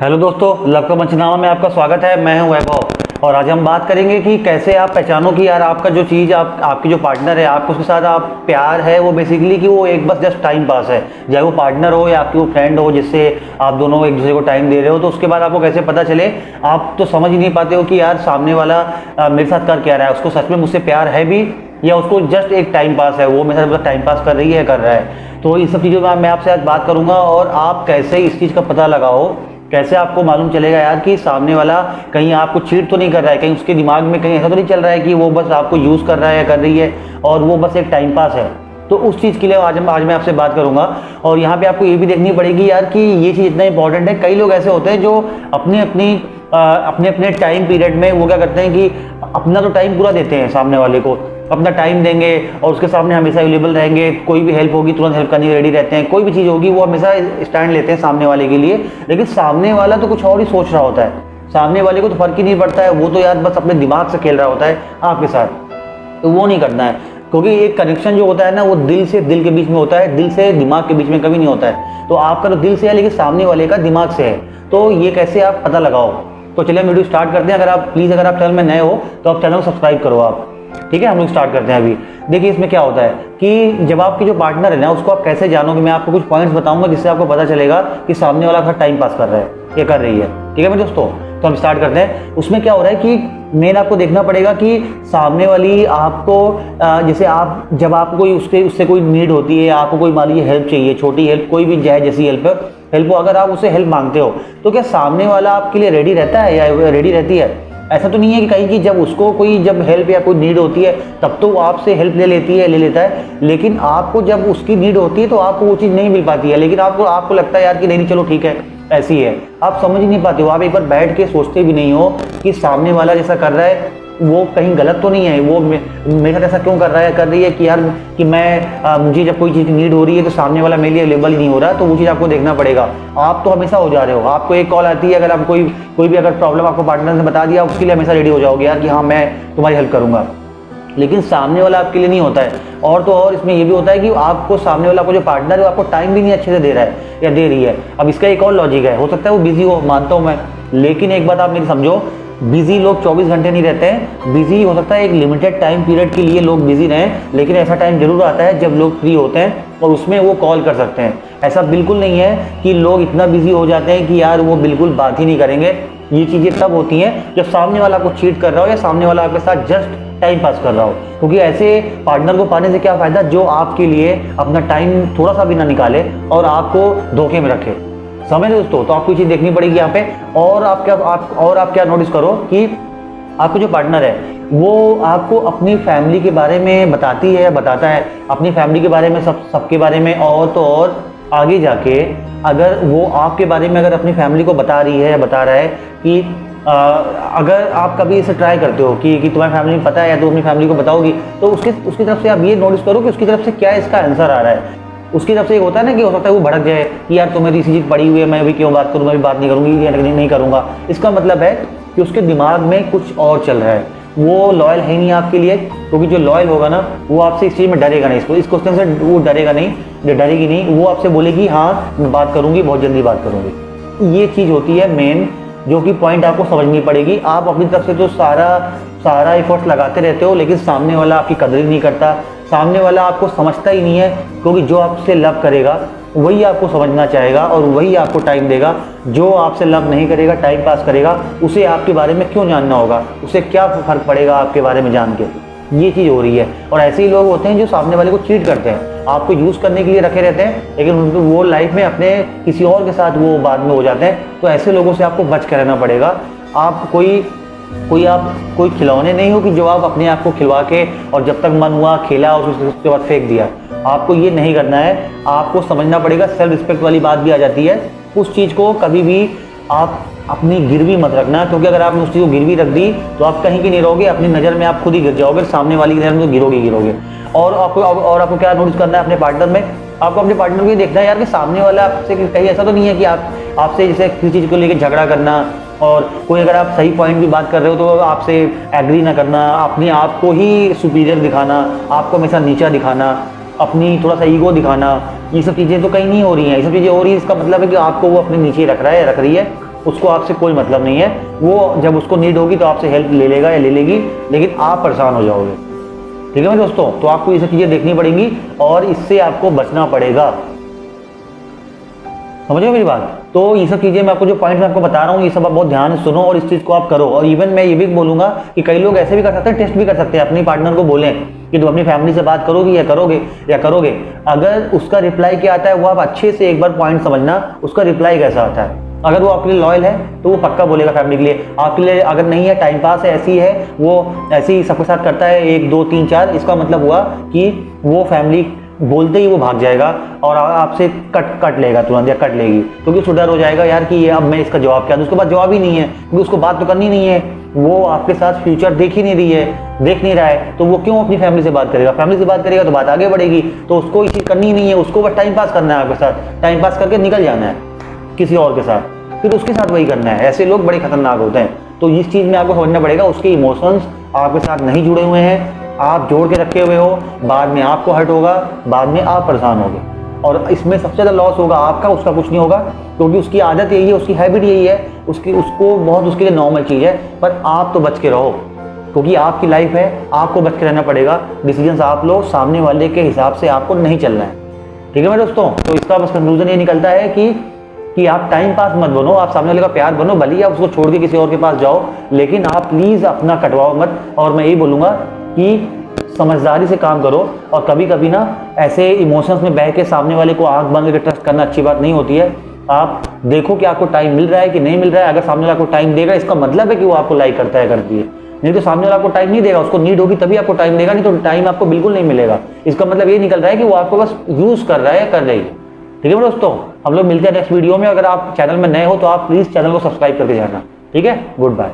Hello दोस्तों, love का पंचनामा में आपका स्वागत है। मैं हूं वैभव और आज हम बात करेंगे कि कैसे आप पहचानो कि यार आपका जो चीज़ आपकी जो पार्टनर है, आपको उसके साथ आप प्यार है वो बेसिकली कि वो एक बस जस्ट टाइम पास है। चाहे वो पार्टनर हो या आपकी वो फ्रेंड हो जिससे आप दोनों एक दूसरे को टाइम दे रहे हो, तो उसके बाद आपको कैसे पता चले। आप तो समझ ही नहीं पाते हो कि यार सामने वाला मेरे साथ कर क्या रहा है, उसको सच में मुझसे प्यार है भी या उसको जस्ट एक टाइम पास है, वो मेरे साथ टाइम पास कर रही है, कर रहा है। तो इन सब चीज़ों में मैं आपसे आज बात करूँगा और आप कैसे इस चीज़ का पता लगाओ, कैसे आपको मालूम चलेगा यार कि सामने वाला कहीं आपको चीट तो नहीं कर रहा है, कहीं उसके दिमाग में कहीं ऐसा तो नहीं चल रहा है कि वो बस आपको यूज़ कर रहा है या कर रही है और वो बस एक टाइम पास है। तो उस चीज़ के लिए आज मैं आपसे बात करूंगा। और यहाँ पे आपको ये भी देखनी पड़ेगी यार कि ये चीज़ इतना इंपॉर्टेंट है। कई लोग ऐसे होते हैं जो अपने अपने टाइम पीरियड में वो क्या करते हैं कि अपना तो टाइम पूरा देते हैं, सामने वाले को अपना टाइम देंगे और उसके सामने हमेशा अवेलेबल रहेंगे। कोई भी हेल्प होगी तुरंत हेल्प करने के रेडी रहते हैं, कोई भी चीज़ होगी वो हमेशा स्टैंड लेते हैं सामने वाले के लिए। लेकिन सामने वाला तो कुछ और ही सोच रहा होता है, सामने वाले को तो फर्क ही नहीं पड़ता है, वो तो यार बस अपने दिमाग से खेल रहा होता है आपके साथ। तो वो नहीं करना है, क्योंकि एक कनेक्शन जो होता है ना वो दिल से दिल के बीच में होता है, दिल से दिमाग के बीच में कभी नहीं होता है। तो आपका तो दिल से है लेकिन सामने वाले का दिमाग से है। तो ये कैसे आप पता लगाओ। तो चलिए हम वीडियो स्टार्ट करते हैं। अगर आप चैनल में नए हो तो आप चैनल को सब्सक्राइब करो आप, ठीक है। हम लोग स्टार्ट करते हैं अभी। देखिए इसमें क्या होता है कि जब आपकी जो पार्टनर है ना उसको आप कैसे जानोगे, मैं आपको कुछ पॉइंट्स बताऊंगा जिससे आपको पता चलेगा कि सामने वाला आपका टाइम पास कर रहा है या कर रही है, ठीक है मेरे दोस्तों। तो हम स्टार्ट करते हैं। उसमें क्या हो रहा है कि मेन आपको देखना पड़ेगा कि सामने वाली आपको जैसे आप जब आपको कोई उससे कोई नीड होती है, आपको कोई मान लीजिए हेल्प चाहिए, छोटी हेल्प कोई भी जाए जैसी हेल्प हो, अगर आप उससे हेल्प मांगते हो तो क्या सामने वाला आपके लिए रेडी रहता है या रेडी रहती है? ऐसा तो नहीं है कि कहीं की जब उसको कोई जब हेल्प या कोई नीड होती है तब तो वो आपसे हेल्प ले लेता है, लेकिन आपको जब उसकी नीड होती है तो आपको वो चीज़ नहीं मिल पाती है। लेकिन आपको लगता है यार कि नहीं चलो ठीक है ऐसी है, आप समझ ही नहीं पाते हो। आप एक बार बैठ के सोचते भी नहीं हो कि सामने वाला जैसा कर रहा है वो कहीं गलत तो नहीं है, वो मेरे साथ ऐसा क्यों कर रहा है कर रही है कि यार कि मुझे जब कोई चीज़ की नीड हो रही है तो सामने वाला मेरे लिए अवेलेबल ही नहीं हो रहा। तो वो चीज़ आपको देखना पड़ेगा। आप तो हमेशा हो जा रहे हो, आपको एक कॉल आती है, अगर आप कोई भी अगर प्रॉब्लम आपको पार्टनर ने बता दिया उसके लिए हमेशा रेडी हो जाओगे यार कि हाँ मैं तुम्हारी हेल्प करूँगा। लेकिन सामने वाला आपके लिए नहीं होता है। और तो और इसमें ये भी होता है कि आपको सामने वाला आपको जो पार्टनर है वो आपको टाइम भी नहीं अच्छे से दे रहा है या दे रही है। अब इसका एक और लॉजिक है, हो सकता है वो बिजी हो, मानता हूँ मैं, लेकिन एक बात आप मेरी समझो, बिजी लोग 24 घंटे नहीं रहते हैं। बिजी हो सकता है एक लिमिटेड टाइम पीरियड के लिए लोग बिजी रहें, लेकिन ऐसा टाइम जरूर आता है जब लोग फ्री होते हैं और उसमें वो कॉल कर सकते हैं। ऐसा बिल्कुल नहीं है कि लोग इतना बिजी हो जाते हैं कि यार वो बिल्कुल बात ही नहीं करेंगे। ये चीज़ें तब होती हैं जब सामने वाला को चीट कर रहा हो या सामने वाला आपके साथ जस्ट टाइम पास कर रहा हो। क्योंकि ऐसे पार्टनर को पाने से क्या फ़ायदा जो आपके लिए अपना टाइम थोड़ा सा भी ना निकाले और आपको धोखे में रखे, समझ दोस्तों। तो आपको चीज़ देखनी पड़ेगी यहाँ पे। और आप क्या नोटिस करो कि आपको जो पार्टनर है वो आपको अपनी फैमिली के बारे में बताती है या बताता है, अपनी फैमिली के बारे में सबके बारे में। और तो और आगे जाके अगर वो आपके बारे में अगर अपनी फैमिली को बता रही है या बता रहा है कि अगर आप कभी इसे ट्राई करते हो कि तुम्हारी फैमिली में पता है या तुम अपनी फैमिली को बताओगी, तो उसकी तरफ से आप ये नोटिस करो कि उसकी तरफ से क्या इसका आंसर आ रहा है। उसकी तरफ से एक होता है ना कि हो सकता है वो भड़क जाए कि यार तुम्हें इसी चीज़ पड़ी हुई है, मैं अभी क्यों बात करूँ, मैं भी बात नहीं करूँगी या नहीं करूँगा। इसका मतलब है कि उसके दिमाग में कुछ और चल रहा है, वो लॉयल है नहीं आपके लिए। क्योंकि जो लॉयल होगा ना वो आपसे इस चीज़ में डरेगा नहीं, इस क्वेश्चन से वो डरेगी नहीं, वो आपसे बोलेगी हाँ मैं बात करूँगी, बहुत जल्दी बात करूँगी। ये चीज़ होती है मेन, जो कि पॉइंट आपको समझनी पड़ेगी। आप अपनी तरफ से तो सारा एफर्ट्स लगाते रहते हो, लेकिन सामने वाला आपकी कदर नहीं करता, सामने वाला आपको समझता ही नहीं है। क्योंकि जो आपसे लव करेगा वही आपको समझना चाहेगा और वही आपको टाइम देगा। जो आपसे लव नहीं करेगा, टाइम पास करेगा, उसे आपके बारे में क्यों जानना होगा, उसे क्या फ़र्क पड़ेगा आपके बारे में जान के। ये चीज़ हो रही है। और ऐसे ही लोग होते हैं जो सामने वाले को चीट करते हैं, आपको यूज़ करने के लिए रखे रहते हैं, लेकिन उनको वो लाइफ में अपने किसी और के साथ वो बाद में हो जाते हैं। तो ऐसे लोगों से आपको बच कर रहना पड़ेगा। आप कोई खिलौने नहीं हो कि जो आप अपने आप को खिलवा के और जब तक मन हुआ खेला और उसके बाद फेंक दिया। आपको ये नहीं करना है। आपको समझना पड़ेगा, सेल्फ रिस्पेक्ट वाली बात भी आ जाती है। उस चीज़ को कभी भी आप अपनी गिरवी मत रखना, क्योंकि अगर आपने उस चीज़ को गिरवी रख दी तो आप कहीं की नहीं रहोगे, अपनी नज़र में आप खुद ही गिर जाओगे, सामने वाली की नज़र में तो गिरोगे। और आपको क्या नोटिस करना है अपने पार्टनर में, आपको अपने पार्टनर को ये देखना है यार कि सामने वाला आपसे कहीं ऐसा तो नहीं है कि आपसे जैसे किसी चीज़ को लेकर झगड़ा करना, और कोई अगर आप सही पॉइंट भी बात कर रहे हो तो आपसे एग्री ना करना, अपने आप को ही सुपीरियर दिखाना, आपको हमेशा नीचा दिखाना, अपनी थोड़ा सा ईगो दिखाना, ये सब चीज़ें तो कहीं नहीं हो रही हैं। ये सब चीज़ें हो रही है, इसका मतलब है कि आपको वो अपने नीचे रख रहा है, रख रही है। उसको आपसे कोई मतलब नहीं है। वो जब उसको नीड होगी तो आपसे हेल्प ले लेगा या ले लेगी, लेकिन आप परेशान हो जाओगे। ठीक है मेरे दोस्तों, तो आपको ये सब चीज़ें देखनी पड़ेंगी और इससे आपको बचना पड़ेगा। समझ रहे मेरी बात? तो ये सब चीज़ें मैं आपको जो पॉइंट मैं आपको बता रहा हूँ, ये सब आप बहुत ध्यान से सुनो और इस चीज़ को आप करो। और इवन मैं ये भी बोलूँगा कि कई लोग ऐसे भी कर सकते हैं, टेस्ट भी कर सकते हैं, अपनी पार्टनर को बोलें कि तुम अपनी फैमिली से बात करोगी या करोगे। अगर उसका रिप्लाई क्या आता है वो आप अच्छे से एक बार पॉइंट समझना, उसका रिप्लाई कैसा आता है। अगर वो आपके लिए लॉयल है तो वो पक्का बोलेगा फैमिली के लिए। आपके लिए अगर नहीं है, टाइम पास है, ऐसी है, वो ऐसे ही सबके साथ करता है 1 2 3 4, इसका मतलब हुआ कि वो फैमिली बोलते ही वो भाग जाएगा और आपसे कट लेगा तुरंत या कट लेगी, क्योंकि उसको डर हो जाएगा यार कि ये अब मैं इसका जवाब क्या दूं। उसके पास जवाब ही नहीं है, क्योंकि उसको बात तो करनी नहीं है, वो आपके साथ फ्यूचर देख ही नहीं रही है, देख नहीं रहा है, तो वो क्यों अपनी फैमिली से बात करेगा। फैमिली से बात करेगा तो बात आगे बढ़ेगी, तो उसको ये चीज़ करनी ही नहीं है। उसको बस टाइम पास करना है, आपके साथ टाइम पास करके निकल जाना है किसी और के साथ, फिर उसके साथ वही करना है। ऐसे लोग बड़े खतरनाक होते हैं। तो इस चीज़ में आपको समझना पड़ेगा, उसके इमोशंस आपके साथ नहीं जुड़े हुए हैं, आप जोड़ के रखे हुए हो, बाद में आपको हर्ट होगा, बाद में आप परेशान होगे और इसमें सबसे ज़्यादा लॉस होगा आपका, उसका कुछ नहीं होगा, क्योंकि उसकी आदत यही है, उसकी हैबिट यही है, उसको बहुत उसके लिए नॉर्मल चीज़ है। पर आप तो बच के रहो, क्योंकि आपकी लाइफ है, आपको बच के रहना पड़ेगा। डिसीजंस आप लो, सामने वाले के हिसाब से आपको नहीं चलना है। ठीक है मेरे दोस्तों, तो इसका बस कंक्लूजन ये निकलता है कि आप टाइम पास मत बनो, आप सामने वाले का प्यार बनो, भले ही आप उसको छोड़ के किसी और के पास जाओ, लेकिन आप प्लीज़ अपना कटवाओ मत। और मैं यही बोलूँगा कि समझदारी से काम करो। और कभी कभी ना ऐसे इमोशंस में बह के सामने वाले को आंख बंद करके ट्रस्ट करना अच्छी बात नहीं होती है। आप देखो कि आपको टाइम मिल रहा है कि नहीं मिल रहा है। अगर सामने वाला आपको टाइम देगा, इसका मतलब है कि वो आपको लाइक करता है, करती है। नहीं तो सामने वाला आपको टाइम नहीं देगा, उसको नीड होगी तभी आपको टाइम देगा, नहीं तो टाइम आपको बिल्कुल नहीं मिलेगा। इसका मतलब ये निकल रहा है कि वो आपको बस यूज़ कर रहा है, कर रही है। ठीक है दोस्तों, हम लोग मिलते हैं नेक्स्ट वीडियो में। अगर आप चैनल में नए हो तो आप प्लीज़ चैनल को सब्सक्राइब करके जाना। ठीक है, गुड बाय।